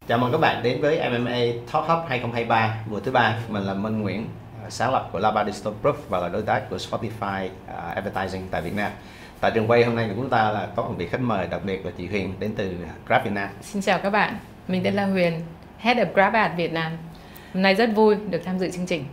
Chào mừng các bạn đến với MMA Talk Hub 2023 mùa thứ ba. Mình là Minh Nguyễn, sáng lập của Lava Digital Group và là đối tác của Spotify Advertising tại Việt Nam. Tại trường quay hôm nay của chúng ta là có một vị khách mời đặc biệt là chị Huyền đến từ Grab Việt Nam. Xin chào các bạn, mình tên là Huyền, Head of Grab Ad Việt Nam. Hôm nay rất vui được tham dự chương trình.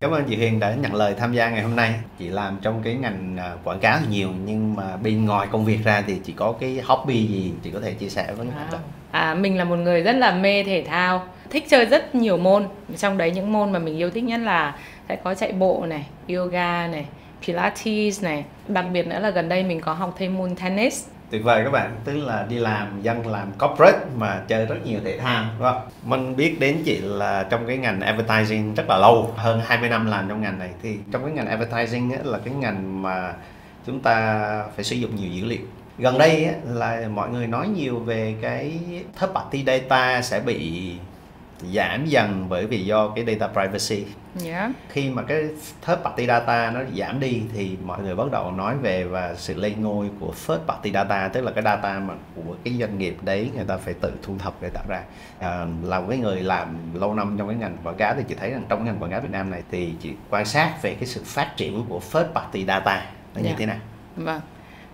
Cảm ơn chị Huyền đã nhận lời tham gia ngày hôm nay. Chị làm trong cái ngành quảng cáo thì nhiều, nhưng mà bên ngoài công việc ra thì chị có cái hobby gì chị có thể chia sẻ với các bạn? Mình là một người rất là mê thể thao, thích chơi rất nhiều môn. Trong đấy những môn mà mình yêu thích nhất là sẽ có chạy bộ này, yoga này, pilates này. Đặc biệt nữa là gần đây mình có học thêm môn tennis. Tuyệt vời các bạn, tức là đi làm dân làm corporate mà chơi rất nhiều thể thao, đúng không? Mình biết đến chị là trong cái ngành advertising rất là lâu, hơn 20 năm làm trong ngành này. Thì trong cái ngành advertising á, là cái ngành mà chúng ta phải sử dụng nhiều dữ liệu. Gần đây á, là mọi người nói nhiều về cái third party data sẽ bị giảm dần bởi vì do cái data privacy. Khi mà cái third party data nó giảm đi thì mọi người bắt đầu nói về và sự lên ngôi của first party data, tức là cái data mà của cái doanh nghiệp đấy người ta phải tự thu thập để tạo ra. Là một cái người làm lâu năm trong cái ngành quảng cáo thì chị thấy rằng trong ngành quảng cáo Việt Nam này thì chị quan sát về cái sự phát triển của first party data nó như thế nào? Vâng.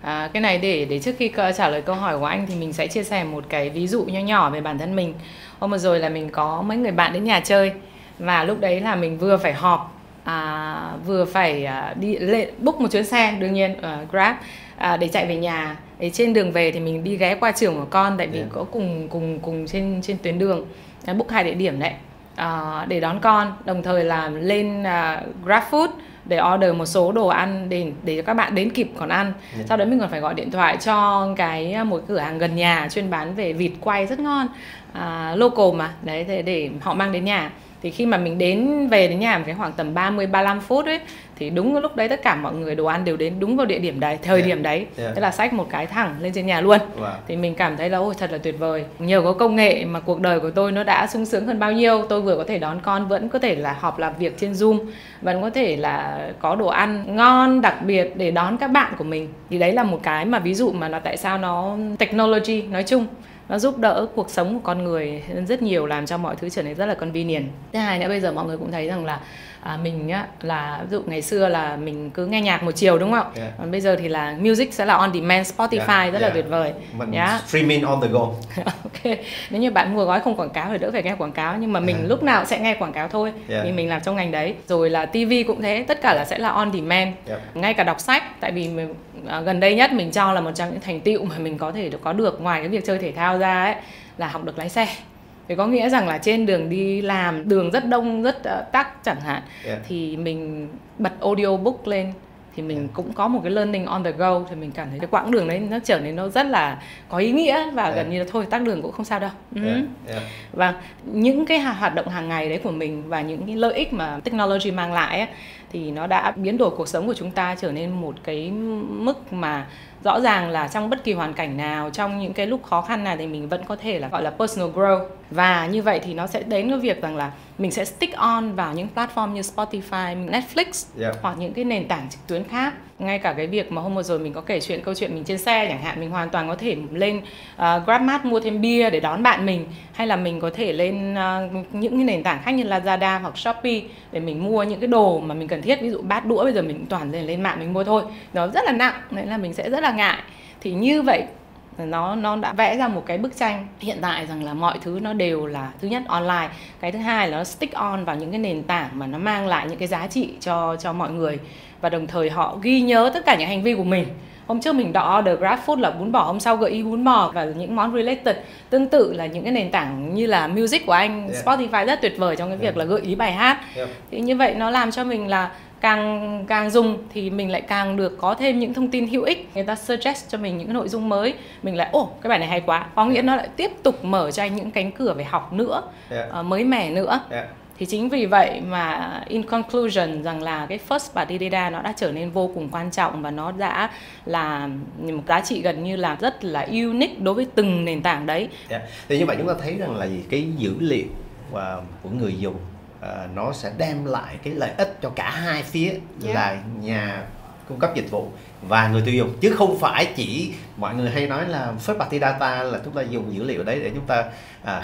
Cái này để trước khi trả lời câu hỏi của anh thì mình sẽ chia sẻ một cái ví dụ nho nhỏ về bản thân mình. Hôm vừa rồi là mình có mấy người bạn đến nhà chơi và lúc đấy là mình vừa phải họp, vừa phải đi book một chuyến xe, đương nhiên Grab, để chạy về nhà. Để trên đường về thì mình đi ghé qua trường của con, tại vì có cùng trên tuyến đường, book 2 địa điểm đấy, để đón con, đồng thời là lên GrabFood để order một số đồ ăn để các bạn đến kịp còn ăn. Sau đó mình còn phải gọi điện thoại cho một cửa hàng gần nhà chuyên bán về vịt quay rất ngon, local mà đấy, để họ mang đến nhà. Thì khi mà mình về đến nhà cái khoảng tầm 30-35 phút ấy, thì đúng lúc đấy tất cả mọi người đồ ăn đều đến đúng vào địa điểm đấy, thời điểm đấy. Thế là xách một cái thẳng lên trên nhà luôn. Thì mình cảm thấy là ôi thật là tuyệt vời. Nhờ có công nghệ mà cuộc đời của tôi nó đã sung sướng hơn bao nhiêu. Tôi vừa có thể đón con, vẫn có thể là họp làm việc trên Zoom, vẫn có thể là có đồ ăn ngon đặc biệt để đón các bạn của mình. Thì đấy là một cái mà ví dụ mà nó tại sao technology nói chung nó giúp đỡ cuộc sống của con người rất nhiều, làm cho mọi thứ trở nên rất là convenient. Thứ hai nữa, bây giờ mọi người cũng thấy rằng là mình là ví dụ ngày xưa là mình cứ nghe nhạc một chiều, đúng không ạ? Còn bây giờ thì là music sẽ là on demand, Spotify rất là tuyệt vời. Streaming on the go. Ok, nếu như bạn mua gói không quảng cáo thì đỡ phải nghe quảng cáo, nhưng mà mình lúc nào sẽ nghe quảng cáo thôi, vì mình làm trong ngành đấy. Rồi là TV cũng thế, tất cả là sẽ là on demand. Ngay cả đọc sách, tại vì gần đây nhất mình cho là một trong những thành tựu mà mình có thể có được ngoài cái việc chơi thể thao ra ấy, là học được lái xe. Thì có nghĩa rằng là trên đường đi làm, đường rất đông, rất tắc chẳng hạn, thì mình bật audiobook lên thì mình cũng có một cái learning on the go, thì mình cảm thấy cái quãng đường đấy nó trở nên nó rất là có ý nghĩa và gần như là thôi tắc đường cũng không sao đâu. Và những cái hoạt động hàng ngày đấy của mình và những cái lợi ích mà technology mang lại ấy, thì nó đã biến đổi cuộc sống của chúng ta trở nên một cái mức mà rõ ràng là trong bất kỳ hoàn cảnh nào, trong những cái lúc khó khăn nào thì mình vẫn có thể là gọi là personal growth. Và như vậy thì nó sẽ đến cái việc rằng là mình sẽ stick on vào những platform như Spotify, Netflix hoặc những cái nền tảng trực tuyến khác. Ngay cả cái việc mà hôm vừa rồi mình có kể câu chuyện mình trên xe chẳng hạn, mình hoàn toàn có thể lên GrabMart mua thêm bia để đón bạn mình, hay là mình có thể lên những cái nền tảng khác như Lazada hoặc Shopee để mình mua những cái đồ mà mình cần thiết. Ví dụ bát đũa bây giờ mình toàn lên mạng mình mua thôi, nó rất là nặng nên là mình sẽ rất là ngại. Thì như vậy nó đã vẽ ra một cái bức tranh hiện tại rằng là mọi thứ nó đều là, thứ nhất online, cái thứ hai là nó stick on vào những cái nền tảng mà nó mang lại những cái giá trị cho mọi người, và đồng thời họ ghi nhớ tất cả những hành vi của mình. Hôm trước mình đã order GrabFood là bún bò, hôm sau gợi ý bún bò và những món related. Tương tự là những cái nền tảng như là music của anh, Spotify rất tuyệt vời trong cái việc là gợi ý bài hát. Thì như vậy nó làm cho mình là càng dùng thì mình lại càng được có thêm những thông tin hữu ích. Người ta suggest cho mình những cái nội dung mới, mình lại cái bài này hay quá, có nghĩa nó lại tiếp tục mở cho anh những cánh cửa về học nữa, mới mẻ nữa. Thì chính vì vậy mà in conclusion rằng là cái first party data nó đã trở nên vô cùng quan trọng, và nó đã là một giá trị gần như là rất là unique đối với từng nền tảng đấy. Thì như vậy chúng ta thấy rằng là cái dữ liệu của người dùng nó sẽ đem lại cái lợi ích cho cả hai phía, là nhà cung cấp dịch vụ và người tiêu dùng, chứ không phải chỉ mọi người hay nói là first party data là chúng ta dùng dữ liệu đấy để chúng ta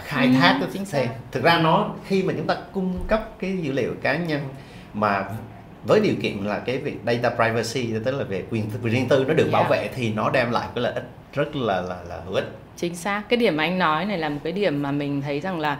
khai thác. Chính xác. Thực ra nó khi mà chúng ta cung cấp cái dữ liệu cá nhân mà với điều kiện là cái việc data privacy, tức là về quyền riêng tư nó được bảo vệ, thì nó đem lại cái lợi ích rất là hữu ích. Chính xác. Cái điểm mà anh nói này là một cái điểm mà mình thấy rằng là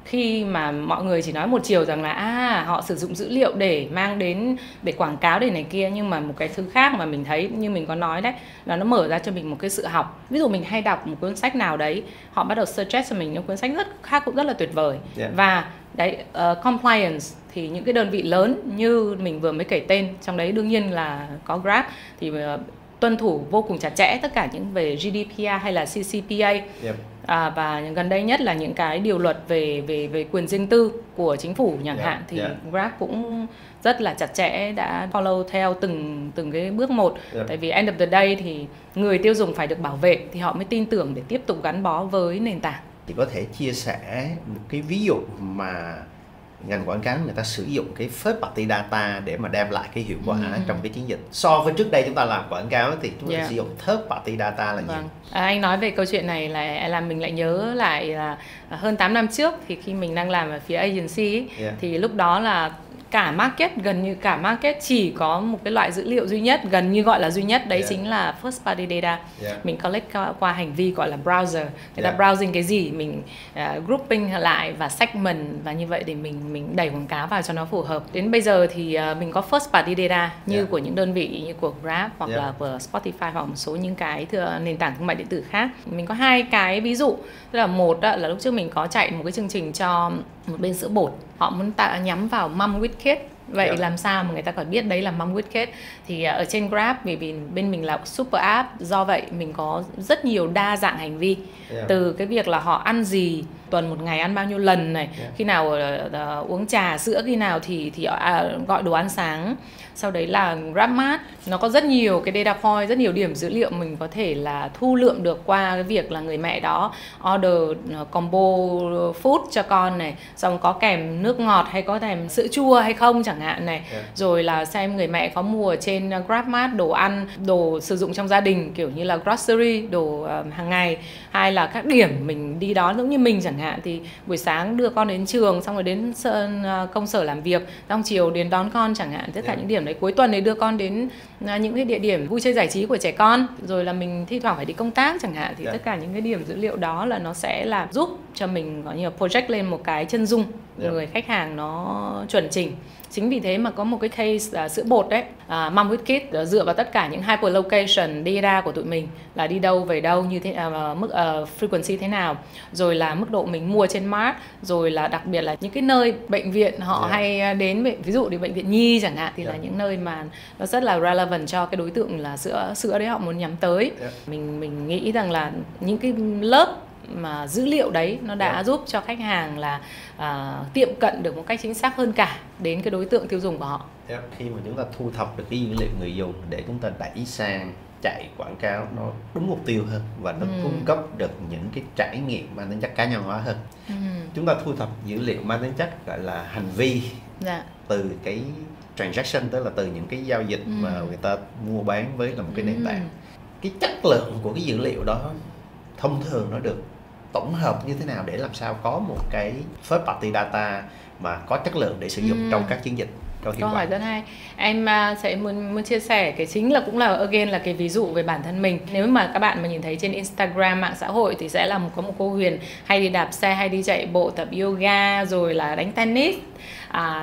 khi mà mọi người chỉ nói một chiều rằng là họ sử dụng dữ liệu để mang đến để quảng cáo để này kia, nhưng mà một cái thứ khác mà mình thấy như mình có nói đấy là nó mở ra cho mình một cái sự học. Ví dụ mình hay đọc một cuốn sách nào đấy, họ bắt đầu suggest cho mình những cuốn sách khác cũng rất là tuyệt vời. Và đấy, compliance thì những cái đơn vị lớn như mình vừa mới kể tên, trong đấy đương nhiên là có Grab, thì tuân thủ vô cùng chặt chẽ tất cả những về GDPR hay là CCPA. Và gần đây nhất là những cái điều luật về quyền riêng tư của chính phủ chẳng hạn, thì Grab cũng rất là chặt chẽ, đã follow theo từng cái bước một. Tại vì end of the day thì người tiêu dùng phải được bảo vệ thì họ mới tin tưởng để tiếp tục gắn bó với nền tảng. Thì có thể chia sẻ một cái ví dụ mà ngành quảng cáo người ta sử dụng cái first party data để mà đem lại cái hiệu quả trong cái chiến dịch, so với trước đây chúng ta làm quảng cáo thì chúng ta sử dụng third party data là gì? Anh nói về câu chuyện này là làm mình lại nhớ lại là hơn 8 năm trước thì khi mình đang làm ở phía agency thì lúc đó là gần như cả market chỉ có một cái loại dữ liệu duy nhất, gần như gọi là duy nhất, đấy chính là first party data. Mình collect qua hành vi gọi là browser, người ta browsing cái gì mình grouping lại và segment, và như vậy để mình đẩy quảng cáo vào cho nó phù hợp. Đến bây giờ thì mình có first party data như của những đơn vị như của Grab hoặc là của Spotify hoặc một số những cái nền tảng thương mại điện tử khác. Mình có hai cái ví dụ, tức là một là lúc trước mình có chạy một cái chương trình cho một bên sữa bột, họ muốn nhắm vào mom with kids. Vậy làm sao mà người ta còn biết đấy là mom with kids? Thì ở trên Grab, vì bên mình là super app, do vậy mình có rất nhiều đa dạng hành vi. Từ cái việc là họ ăn gì, tuần một ngày ăn bao nhiêu lần này, khi nào uống trà sữa, khi nào thì gọi đồ ăn sáng. Sau đấy là GrabMart, nó có rất nhiều cái data point, rất nhiều điểm dữ liệu mình có thể là thu lượm được qua cái việc là người mẹ đó order combo food cho con này, xong có kèm nước ngọt hay có kèm sữa chua hay không chẳng hạn này. Rồi là xem người mẹ có mua trên GrabMart đồ ăn, đồ sử dụng trong gia đình kiểu như là grocery, đồ hàng ngày, hay là các điểm mình đi đón, giống như mình chẳng hạn thì buổi sáng đưa con đến trường, xong rồi đến công sở làm việc, xong chiều đến đón con chẳng hạn, tất cả những điểm đấy. Cuối tuần thì đưa con đến những cái địa điểm vui chơi giải trí của trẻ con, rồi là mình thi thoảng phải đi công tác chẳng hạn, thì tất cả những cái điểm dữ liệu đó là nó sẽ là giúp cho mình có như project lên một cái chân dung người khách hàng nó chuẩn chỉnh. Chính vì thế mà có một cái case sữa bột đấy, Mom with Kids, dựa vào tất cả những hyperlocation data của tụi mình là đi đâu về đâu, như thế mức frequency thế nào, rồi là mức độ mình mua trên Mart, rồi là đặc biệt là những cái nơi bệnh viện họ hay đến, ví dụ đi bệnh viện Nhi chẳng hạn, thì là những nơi mà nó rất là relevant cho cái đối tượng là sữa đấy họ muốn nhắm tới. Mình nghĩ rằng là những cái lớp mà dữ liệu đấy nó đã giúp cho khách hàng là tiệm cận được một cách chính xác hơn cả đến cái đối tượng tiêu dùng của họ. Khi mà chúng ta thu thập được cái dữ liệu người dùng để chúng ta đẩy sang chạy quảng cáo nó đúng mục tiêu hơn và nó cung cấp được những cái trải nghiệm mang tính chất cá nhân hóa hơn. Chúng ta thu thập dữ liệu mang tính chất gọi là hành vi từ cái transaction, tức là từ những cái giao dịch mà người ta mua bán với là một cái nền tảng. Cái chất lượng của cái dữ liệu đó thông thường nó được tổng hợp như thế nào để làm sao có một cái first party data mà có chất lượng để sử dụng trong các chiến dịch cho hiệu quả? Câu hỏi rất hay. Em sẽ muốn chia sẻ cái chính là cũng là again là cái ví dụ về bản thân mình. Nếu mà các bạn mà nhìn thấy trên Instagram, mạng xã hội thì sẽ là có một cô Huyền hay đi đạp xe, hay đi chạy bộ, tập yoga, rồi là đánh tennis,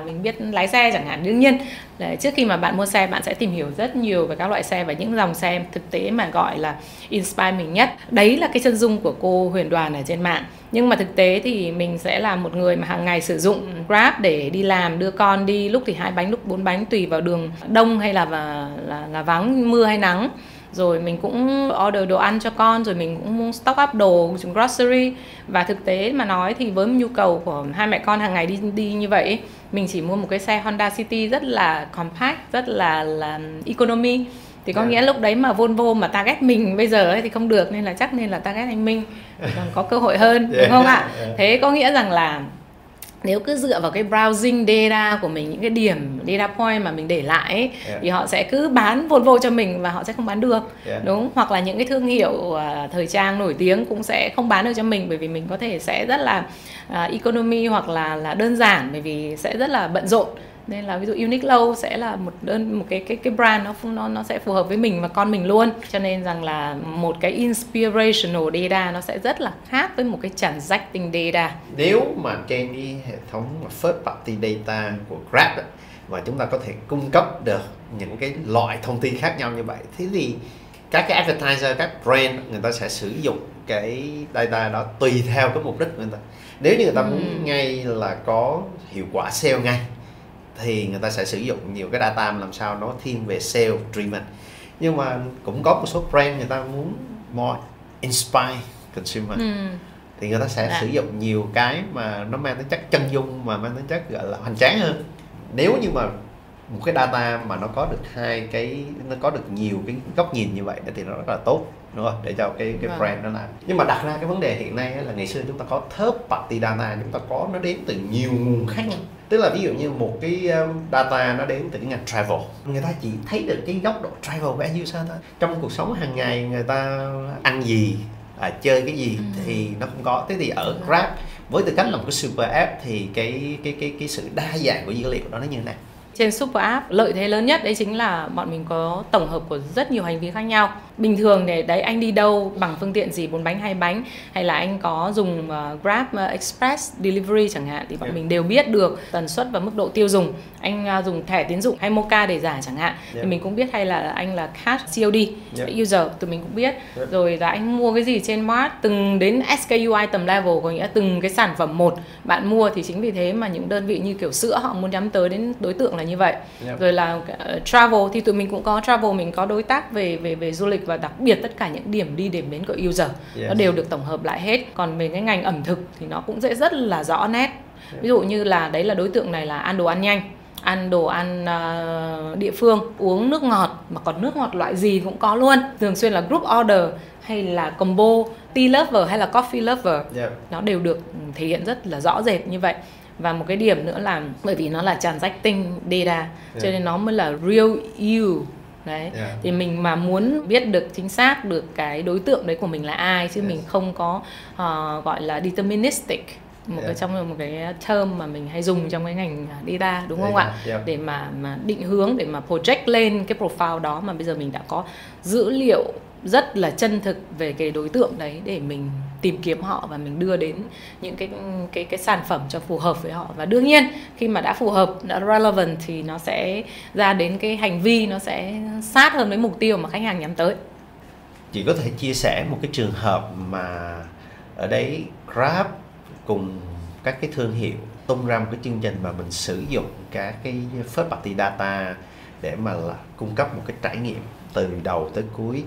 mình biết lái xe chẳng hạn. Đương nhiên là trước khi mà bạn mua xe, bạn sẽ tìm hiểu rất nhiều về các loại xe và những dòng xe thực tế mà gọi là inspire mình nhất. Đấy là cái chân dung của cô Huyền Đoàn ở trên mạng. Nhưng mà thực tế thì mình sẽ là một người mà hàng ngày sử dụng Grab để đi làm, đưa con đi, lúc thì 2 bánh, lúc 4 bánh, tùy vào đường đông hay là vắng, mưa hay nắng. Rồi mình cũng order đồ ăn cho con, rồi mình cũng stock up đồ grocery. Và thực tế mà nói thì với nhu cầu của hai mẹ con hàng ngày đi như vậy, mình chỉ mua một cái xe Honda City rất là compact, rất là economy. Thì có nghĩa lúc đấy mà Volvo mà target mình bây giờ ấy thì không được, nên là target anh Minh còn có cơ hội hơn, đúng không ạ? Thế có nghĩa rằng là nếu cứ dựa vào cái browsing data của mình, những cái điểm data point mà mình để lại ấy, thì họ sẽ cứ bán Volvo cho mình và họ sẽ không bán được, đúng. Hoặc là những cái thương hiệu thời trang nổi tiếng cũng sẽ không bán được cho mình, bởi vì mình có thể sẽ rất là economy hoặc là đơn giản, bởi vì sẽ rất là bận rộn. Nên là ví dụ Uniqlo sẽ là một cái brand nó sẽ phù hợp với mình và con mình luôn. Cho nên rằng là một cái inspirational data nó sẽ rất là khác với một cái transacting data. Nếu mà trên cái hệ thống first party data của Grab mà chúng ta có thể cung cấp được những cái loại thông tin khác nhau như vậy, thế thì các cái advertiser, các brand người ta sẽ sử dụng cái data đó tùy theo cái mục đích của người ta. Nếu như người ta muốn ngay là có hiệu quả sale ngay thì người ta sẽ sử dụng nhiều cái data làm sao nó thiên về sale driven. Nhưng mà cũng có một số brand người ta muốn more inspire consumer thì người ta sẽ sử dụng nhiều cái mà nó mang tính chất chân dung, mà mang tính chất gọi là hoành tráng hơn. Nếu như mà một cái data mà nó có được nhiều cái góc nhìn như vậy thì nó rất là tốt, đúng không? Để cho cái brand nó làm. Nhưng mà đặt ra cái vấn đề hiện nay là ngày xưa chúng ta có third party data, chúng ta có nó đến từ nhiều nguồn khác nhau. Tức là ví dụ như một cái data nó đến từ cái ngành travel, người ta chỉ thấy được cái góc độ travel của end user thôi. Trong cuộc sống hàng ngày người ta ăn gì, chơi cái gì thì nó không có. Thế thì ở Grab với tư cách là một cái super app thì cái sự đa dạng của dữ liệu đó nó như thế nào? Trên super app, lợi thế lớn nhất đấy chính là bọn mình có tổng hợp của rất nhiều hành vi khác nhau. Bình thường thì đấy, anh đi đâu bằng phương tiện gì, 4 bánh 2 bánh, hay là anh có dùng Grab Express Delivery chẳng hạn, thì bọn mình đều biết được tần suất và mức độ tiêu dùng. Anh dùng thẻ tín dụng hay Moca để trả chẳng hạn, thì mình cũng biết, hay là anh là cash COD user, tụi mình cũng biết. Rồi là anh mua cái gì trên Mart, từng đến SKU item level, có nghĩa từng cái sản phẩm một bạn mua. Thì chính vì thế mà những đơn vị như kiểu sữa họ muốn nhắm tới đến đối tượng là như vậy. Rồi là travel thì tụi mình cũng có travel, mình có đối tác về du lịch, và đặc biệt tất cả những điểm đi điểm đến của user nó đều được tổng hợp lại hết. Còn về cái ngành ẩm thực thì nó cũng sẽ rất là rõ nét. Ví dụ như là đấy là đối tượng này là ăn đồ ăn nhanh, ăn đồ ăn địa phương, uống nước ngọt, mà còn nước ngọt loại gì cũng có luôn, thường xuyên là group order hay là combo, tea lover hay là coffee lover, nó đều được thể hiện rất là rõ rệt như vậy. Và một cái điểm nữa là bởi vì nó là transacting data cho nên nó mới là real you. Đấy. Thì mình mà muốn biết được chính xác được cái đối tượng đấy của mình là ai, chứ mình không có gọi là deterministic, trong một cái term mà mình hay dùng trong cái ngành data, đúng không ạ? Để mà định hướng, để mà project lên cái profile đó, mà bây giờ mình đã có dữ liệu rất là chân thực về cái đối tượng đấy để mình tìm kiếm họ và mình đưa đến những cái sản phẩm cho phù hợp với họ. Và đương nhiên khi mà đã phù hợp, đã relevant thì nó sẽ ra đến cái hành vi, nó sẽ sát hơn với mục tiêu mà khách hàng nhắm tới. Chị có thể chia sẻ một cái trường hợp mà ở đấy Grab cùng các cái thương hiệu tung ra một cái chương trình mà mình sử dụng các cái first party data để mà là cung cấp một cái trải nghiệm từ đầu tới cuối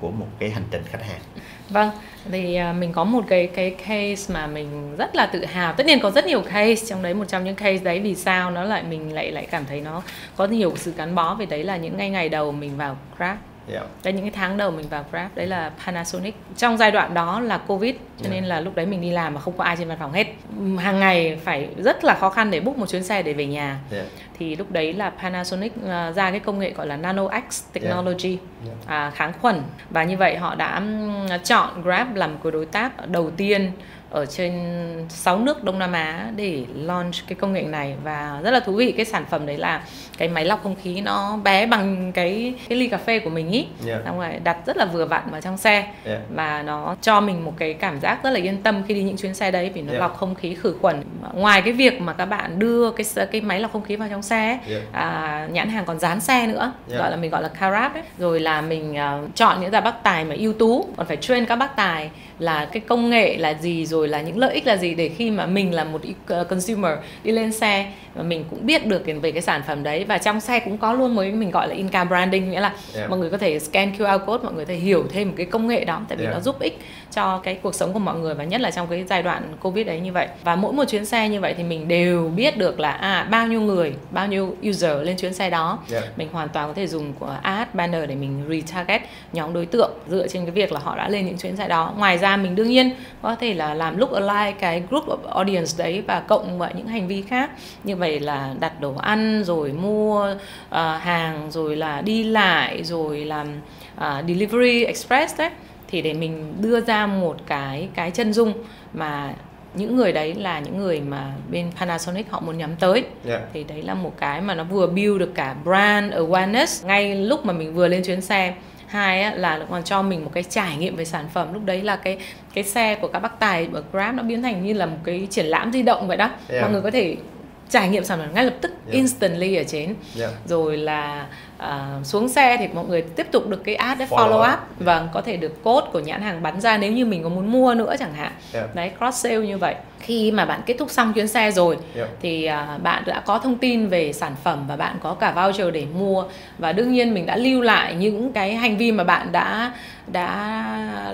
của một cái hành trình khách hàng. Vâng, thì mình có một cái case mà mình rất là tự hào. Tất nhiên có rất nhiều case, trong đấy một trong những case đấy vì sao nó lại mình lại cảm thấy nó có nhiều sự gắn bó về đấy là những ngày đầu mình vào Grab. Đây, những cái tháng đầu mình vào Grab, đấy là Panasonic. Trong giai đoạn đó là Covid, cho nên là lúc đấy mình đi làm mà không có ai trên văn phòng hết. Hàng ngày phải rất là khó khăn để book một chuyến xe để về nhà. Thì lúc đấy là Panasonic ra cái công nghệ gọi là NanoX Technology, kháng khuẩn. Và như vậy họ đã chọn Grab làm cái đối tác đầu tiên ở trên 6 nước Đông Nam Á để launch cái công nghệ này. Và rất là thú vị, cái sản phẩm đấy là cái máy lọc không khí nó bé bằng cái ly cà phê của mình ý, xong rồi đặt rất là vừa vặn vào trong xe, và nó cho mình một cái cảm giác rất là yên tâm khi đi những chuyến xe đấy, vì nó lọc không khí khử khuẩn. Ngoài cái việc mà các bạn đưa cái máy lọc không khí vào trong xe ấy, nhãn hàng còn dán xe nữa, mình gọi là Carab ấy. Rồi là mình chọn những bác tài mà ưu tú, còn phải train các bác tài là cái công nghệ là gì, rồi là những lợi ích là gì, để khi mà mình là một consumer đi lên xe và mình cũng biết được về cái sản phẩm đấy. Và trong xe cũng có luôn một cái mình gọi là in-car branding, nghĩa là mọi người có thể scan QR code, mọi người có thể hiểu thêm một cái công nghệ đó, tại vì nó giúp ích cho cái cuộc sống của mọi người, và nhất là trong cái giai đoạn Covid đấy như vậy. Và mỗi một chuyến xe như vậy thì mình đều biết được là bao nhiêu người, bao nhiêu user lên chuyến xe đó. Mình hoàn toàn có thể dùng của ad banner để mình retarget nhóm đối tượng dựa trên cái việc là họ đã lên những chuyến xe đó. Ngoài ra mình đương nhiên có thể là làm làm look alike cái group of audience đấy và cộng với những hành vi khác, như vậy là đặt đồ ăn rồi mua hàng rồi là đi lại rồi làm delivery express đấy, thì để mình đưa ra một cái chân dung mà những người đấy là những người mà bên Panasonic họ muốn nhắm tới. Thì đấy là một cái mà nó vừa build được cả brand awareness ngay lúc mà mình vừa lên chuyến xe. Hai là nó còn cho mình một cái trải nghiệm về sản phẩm. Lúc đấy là cái xe của các bác tài ở Grab nó biến thành như là một cái triển lãm di động vậy đó. Mọi người có thể trải nghiệm sản phẩm ngay lập tức, instantly ở trên. Rồi là xuống xe thì mọi người tiếp tục được cái ad để follow up. Vâng, có thể được code của nhãn hàng bắn ra nếu như mình có muốn mua nữa chẳng hạn. Đấy, cross sale như vậy. Khi mà bạn kết thúc xong chuyến xe rồi thì bạn đã có thông tin về sản phẩm và bạn có cả voucher để mua, và đương nhiên mình đã lưu lại những cái hành vi mà bạn đã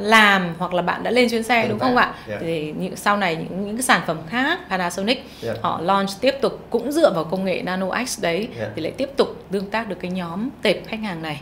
làm hoặc là bạn đã lên chuyến xe, đúng không ạ? Thì sau này những cái sản phẩm khác Panasonic họ launch tiếp tục cũng dựa vào công nghệ Nano X đấy, thì lại tiếp tục tương tác được cái nhóm tệp khách hàng này.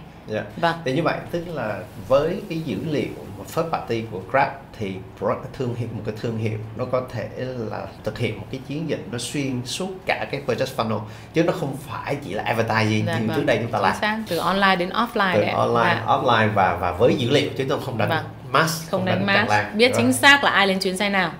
Vâng. Thì như vậy tức là với cái dữ liệu first party của Grab thì một cái thương hiệu nó có thể là thực hiện một cái chiến dịch nó xuyên suốt cả cái purchase funnel, chứ nó không phải chỉ là advertising như trước đây chúng ta làm. Từ online đến offline. Từ online, offline và với dữ liệu chứ tôi không đánh mass. Không đánh mass, biết chính xác là ai lên chuyến xe nào.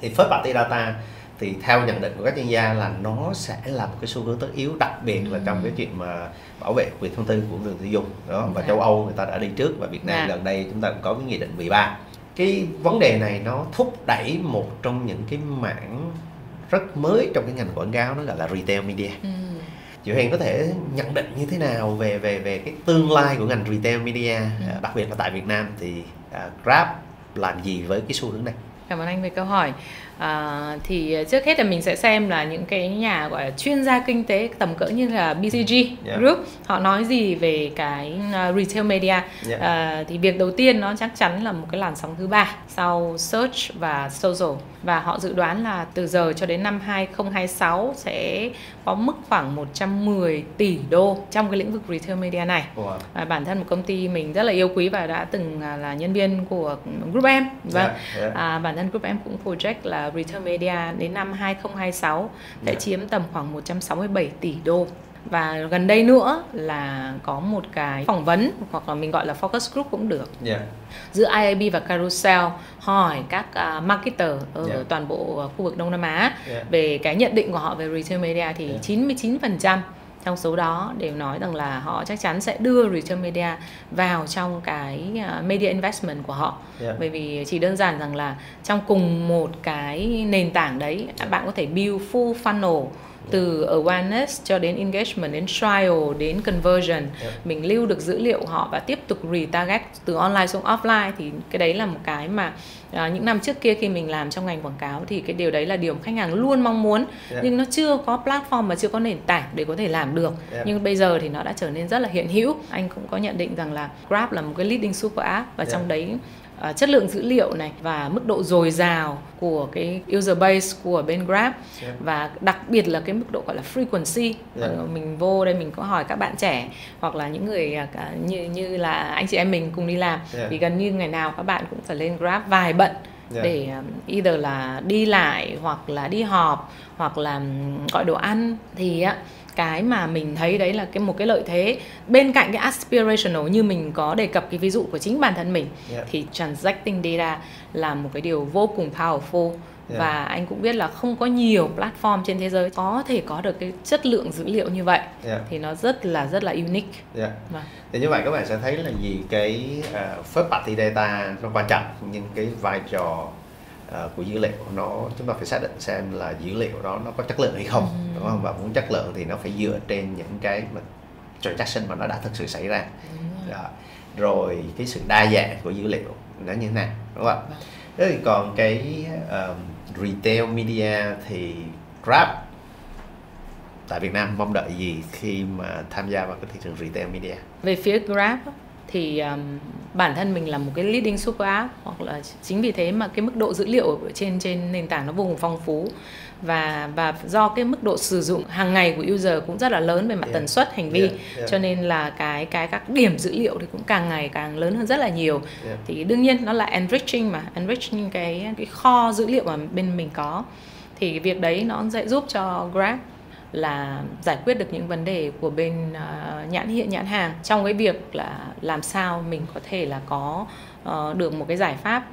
Thì first party data thì theo nhận định của các chuyên gia là nó sẽ là một cái xu hướng tất yếu, đặc biệt là trong cái chuyện mà bảo vệ quyền thông tin của người tiêu dùng đó. Và châu Âu người ta đã đi trước, và Việt Nam gần đây chúng ta cũng có cái nghị định 13. Cái vấn đề này nó thúc đẩy một trong những cái mảng rất mới trong cái ngành quảng cáo, nó gọi là retail media. Chị Huyền có thể nhận định như thế nào về cái tương lai của ngành retail media, đặc biệt là tại Việt Nam thì Grab làm gì với cái xu hướng này? Cảm ơn anh về câu hỏi. Thì trước hết là mình sẽ xem là những cái nhà gọi là chuyên gia kinh tế tầm cỡ như là BCG Group họ nói gì về cái retail media. Thì việc đầu tiên nó chắc chắn là một cái làn sóng thứ ba sau search và social, và họ dự đoán là từ giờ cho đến năm 2026 sẽ có mức khoảng 110 tỷ đô trong cái lĩnh vực retail media này. Bản thân một công ty mình rất là yêu quý và đã từng là nhân viên của Group M. Bản thân Group M cũng project là retail media đến năm 2026 sẽ chiếm tầm khoảng 167 tỷ đô. Và gần đây nữa là có một cái phỏng vấn, hoặc là mình gọi là focus group cũng được, giữa IAB và Carousel hỏi các marketer ở toàn bộ khu vực Đông Nam Á về cái nhận định của họ về retail media, thì 99% trong số đó đều nói rằng là họ chắc chắn sẽ đưa retail media vào trong cái media investment của họ. Bởi vì chỉ đơn giản rằng là trong cùng một cái nền tảng đấy bạn có thể build full funnel, từ awareness cho đến engagement, đến trial, đến conversion. Mình lưu được dữ liệu họ và tiếp tục retarget từ online xuống offline. Thì cái đấy là một cái mà những năm trước kia khi mình làm trong ngành quảng cáo thì cái điều đấy là điều mà khách hàng luôn mong muốn. Nhưng nó chưa có platform và chưa có nền tảng để có thể làm được. Nhưng bây giờ thì nó đã trở nên rất là hiện hữu. Anh cũng có nhận định rằng là Grab là một cái leading super app, và trong đấy chất lượng dữ liệu này và mức độ dồi dào của cái user base của bên Grab, và đặc biệt là cái mức độ gọi là frequency. Mình vô đây mình có hỏi các bạn trẻ hoặc là những người như là anh chị em mình cùng đi làm, thì gần như ngày nào các bạn cũng phải lên Grab vài bận để either là đi lại hoặc là đi họp hoặc là gọi đồ ăn. Thì cái mà mình thấy đấy là một cái lợi thế bên cạnh cái aspirational như mình có đề cập cái ví dụ của chính bản thân mình, thì transacting data là một cái điều vô cùng powerful. Và anh cũng biết là không có nhiều platform trên thế giới có thể có được cái chất lượng dữ liệu như vậy. Thì nó rất là unique. Thì như vậy các bạn sẽ thấy là gì cái first party data nó quan trọng, nhưng cái vai trò của dữ liệu chúng ta phải xác định xem là dữ liệu đó nó có chất lượng hay không, đúng không? Và muốn chất lượng thì nó phải dựa trên những cái transaction mà nó đã thực sự xảy ra. Rồi cái sự đa dạng của dữ liệu nó như thế nào, đúng không ạ? Thế thì còn cái retail media thì Grab tại Việt Nam mong đợi gì khi mà tham gia vào cái thị trường retail media? Về phía Grab thì bản thân mình là một cái leading super app, hoặc là chính vì thế mà cái mức độ dữ liệu ở trên nền tảng nó vô cùng phong phú, và do cái mức độ sử dụng hàng ngày của user cũng rất là lớn về mặt tần suất hành vi, cho nên là các điểm dữ liệu thì cũng càng ngày càng lớn hơn rất là nhiều. Thì đương nhiên nó là enriching cái kho dữ liệu mà bên mình có, thì việc đấy nó sẽ giúp cho Grab là giải quyết được những vấn đề của bên nhãn hàng, trong cái việc là làm sao mình có thể là có được một cái giải pháp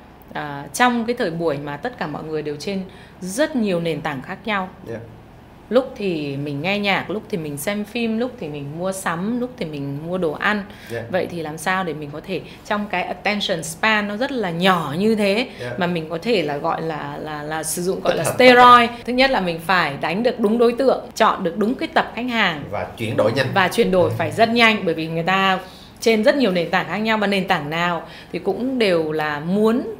trong cái thời buổi mà tất cả mọi người đều trên rất nhiều nền tảng khác nhau. Lúc thì mình nghe nhạc, lúc thì mình xem phim, lúc thì mình mua sắm, lúc thì mình mua đồ ăn. Vậy thì làm sao để mình có thể trong cái attention span nó rất là nhỏ như thế mà mình có thể là gọi là sử dụng gọi là steroid. Thứ nhất là mình phải đánh được đúng đối tượng, chọn được đúng cái tập khách hàng và chuyển đổi nhanh. Và chuyển đổi phải rất nhanh, bởi vì người ta trên rất nhiều nền tảng khác nhau, và nền tảng nào thì cũng đều là muốn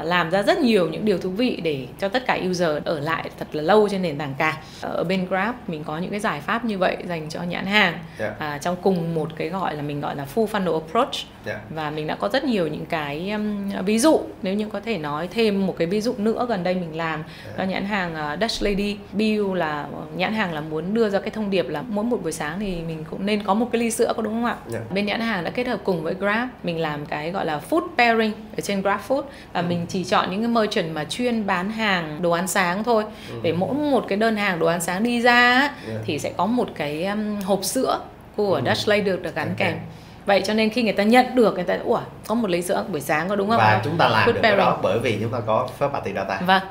làm ra rất nhiều những điều thú vị để cho tất cả user ở lại thật là lâu trên nền tảng cả. Ở bên Grab mình có những cái giải pháp như vậy dành cho nhãn hàng trong cùng một cái mình gọi là full funnel approach. Và mình đã có rất nhiều những cái ví dụ. Nếu như có thể nói thêm một cái ví dụ nữa, gần đây mình làm cho nhãn hàng Dutch Lady Bill, là nhãn hàng là muốn đưa ra cái thông điệp là mỗi một buổi sáng thì mình cũng nên có một cái ly sữa, có đúng không ạ? Bên nhãn hàng đã kết hợp cùng với Grab, mình làm cái gọi là food pairing ở trên Grab Food, và mình chỉ chọn những cái merchant mà chuyên bán hàng đồ ăn sáng thôi, để mỗi một cái đơn hàng đồ ăn sáng đi ra thì sẽ có một cái hộp sữa của Dutch Lady được gắn kèm. Vậy cho nên khi người ta nhận được, người ta có một ly sữa buổi sáng, có đúng không? Và chúng ta làm được cái đó bởi vì chúng ta có first party data. Vâng,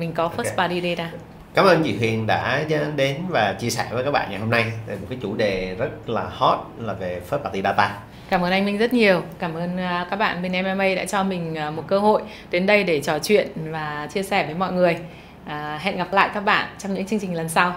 mình có first party data. Cảm ơn chị Huyền đã đến và chia sẻ với các bạn ngày hôm nay về một cái chủ đề rất là hot là về first party data. Cảm ơn anh Minh rất nhiều. Cảm ơn các bạn bên MMA đã cho mình một cơ hội đến đây để trò chuyện và chia sẻ với mọi người. Hẹn gặp lại các bạn trong những chương trình lần sau.